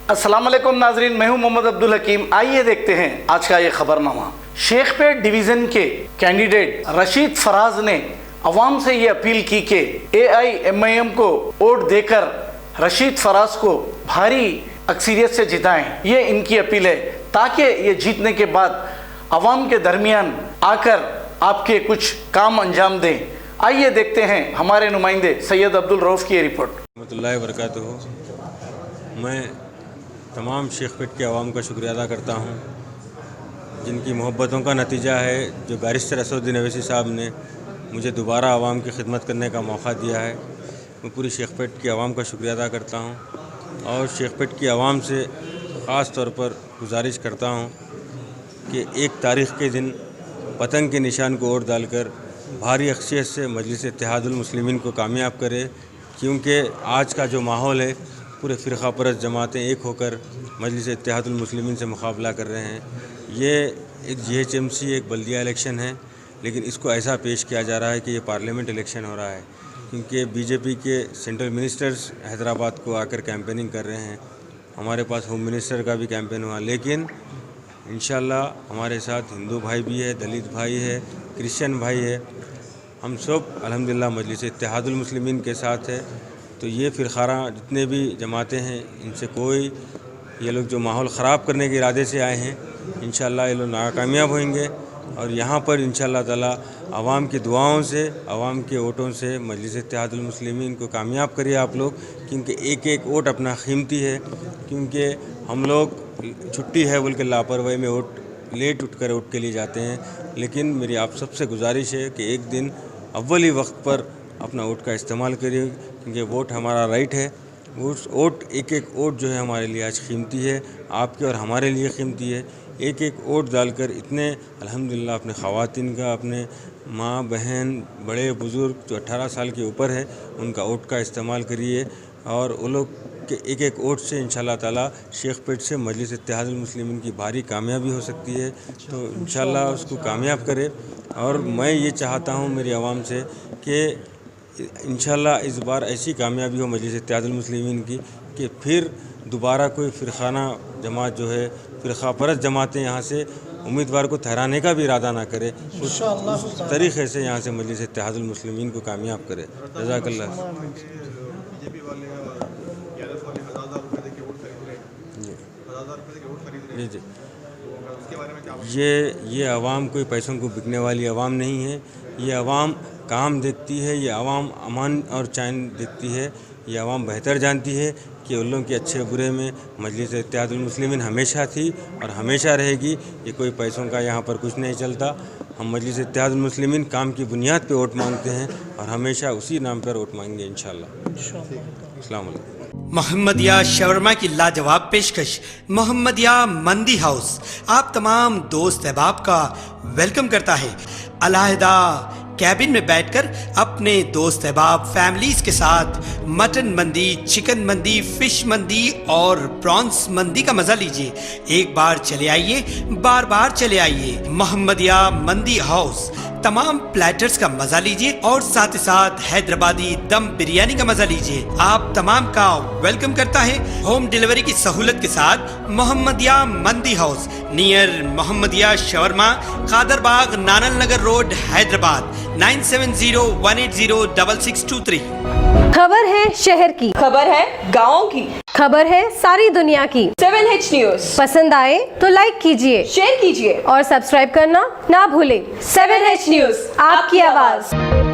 अस्सलाम वालेकुम नाजरीन, मैं हूं मोहम्मद अब्दुल हकीम। आइए देखते हैं आज का ये खबरनामा। शेखपेट डिवीज़न के कैंडिडेट रशीद फराज ने अवाम से ये अपील की कि AIMIM को वोट देकर रशीद फराज को भारी अक्सरियत से जिताएं। ये इनकी अपील है ताकि ये जीतने के बाद अवाम के दरमियान आकर आपके कुछ काम अंजाम दें। आइए देखते हैं हमारे नुमाइंदे सैयद अब्दुल रऊफ़ की रिपोर्ट। रहमतुल्लाहि व बरकातुहू। मैं तमाम शेखपेट के अवाम का शुक्रिया अदा करता हूँ, जिनकी मोहब्बतों का नतीजा है जो बैरिस्टर असदुद्दीन अवैसी साहब ने मुझे दोबारा अवाम की खिदमत करने का मौका दिया है। मैं पूरी शेखपेट की अवाम का शुक्रिया अदा करता हूँ और शेखपेट की अवाम से ख़ास तौर पर गुजारिश करता हूँ कि 1 तारीख़ के दिन पतंग के निशान को वोट डालकर भारी अक्सरियत से मजलिस इत्तेहादुल मुस्लिमीन को कामयाब करे, क्योंकि आज का जो माहौल है पूरे फ़िरक़ा परस्त जमातें एक होकर मजलिस इत्तेहादुल मुस्लिमीन से मुकाबला कर रहे हैं। ये एक GHMC एक बल्दिया इलेक्शन है, लेकिन इसको ऐसा पेश किया जा रहा है कि ये पार्लियामेंट इलेक्शन हो रहा है, क्योंकि BJP के सेंट्रल मिनिस्टर्स हैदराबाद को आकर कैंपेनिंग कर रहे हैं। हमारे पास होम मिनिस्टर का भी कैंपेन हुआ, लेकिन इंशाल्लाह हमारे साथ हिंदू भाई भी है, दलित भाई है, क्रिश्चियन भाई है। हम सब अल्हम्दुलिल्लाह मजलिस इत्तेहादुल मुस्लिमीन के साथ है। तो ये फ़िरक़ाना जितने भी जमातें हैं, इनसे कोई ये लोग जो माहौल ख़राब करने के इरादे से आए हैं, इंशाल्लाह ये लोग नाकामयाब होंगे। और यहाँ पर इंशाल्लाह ताला आवाम की दुआओं से, आवाम के वोटों से मजलिस इत्तेहादुल मुस्लिमीन को कामयाब करिए आप लोग, क्योंकि एक एक वोट अपना कीमती है। क्योंकि हम लोग छुट्टी है बोल के लापरवाही में लेट उठकर वोट के लिए जाते हैं, लेकिन मेरी आप सबसे गुजारिश है कि एक दिन अव्वल ही वक्त पर अपना वोट का इस्तेमाल करिए, क्योंकि वोट हमारा राइट है। उस वोट एक एक वोट जो है हमारे लिए आज कीमती है, आपके और हमारे लिए कीमती है। एक एक वोट डालकर इतने अल्हम्दुलिल्लाह अपने ख़वातीन का, अपने माँ बहन बड़े बुज़ुर्ग जो 18 साल के ऊपर है उनका वोट का इस्तेमाल करिए। और वो लोग के एक एक वोट से इंशाल्लाह ताला शेखपेट से मजलिस इत्तेहादुल मुस्लिमीन की भारी कामयाबी हो सकती है। तो इंशाल्लाह उसको कामयाब करे। और मैं ये चाहता हूँ मेरी आवाम से कि इंशाल्लाह इस बार ऐसी कामयाबी हो मजलिस इत्तेहादुल मुस्लिमीन की कि फिर दोबारा कोई फ़िरक़ाना जमात जो है, फ़िरक़ा परस्त जमातें यहाँ से उम्मीदवार को ठहराने का भी इरादा ना करे, उस तरीक़े से यहाँ से मजलिस इत्तेहादुल मुस्लिमीन को कामयाब करे। जज़ाकल्लाह। जी, ये आवाम कोई पैसों को बिकने वाली आवाम नहीं है। ये आवाम काम देखती है, ये आवाम अमान और चैन देखती है। ये आवाम बेहतर जानती है कि उन लोगों के अच्छे बुरे में मजलिस इत्तेहादुल मुस्लिमीन हमेशा थी और हमेशा रहेगी। ये कोई पैसों का यहाँ पर कुछ नहीं चलता। हम मजलिस इत्तेहादुल मुस्लिमीन काम की बुनियाद पे वोट मांगते हैं और हमेशा उसी नाम पर वोट मांगेंगे इंशाल्लाह। अस्सलाम वालेकुम। मोहम्मदिया शवरमा की लाजवाब पेशकश मोहम्मदिया मंदी हाउस आप तमाम दोस्त अहबाब का वेलकम करता है। अलहदा कैबिन में बैठकर अपने दोस्त अहबाब फैमिलीज के साथ मटन मंदी, चिकन मंदी, फिश मंदी और प्रॉन्स मंदी का मजा लीजिए। एक बार चले आइए, बार बार चले आइए। मोहम्मदिया मंदी हाउस तमाम प्लेटर्स का मजा लीजिए और साथ ही साथ हैदराबादी दम बिरयानी का मजा लीजिए। आप तमाम का वेलकम करता है होम डिलीवरी की सहूलत के साथ मोहम्मदिया मंदी house near Mohammadia shawarma, Kadarbagh, नानल नगर रोड, हैदराबाद 9701806623। खबर है शहर की, खबर है गाँव की, खबर है सारी दुनिया की। 7H न्यूज़ पसंद आए तो लाइक कीजिए, शेयर कीजिए और सब्सक्राइब करना ना भूलें। 7H न्यूज़, आपकी आवाज़।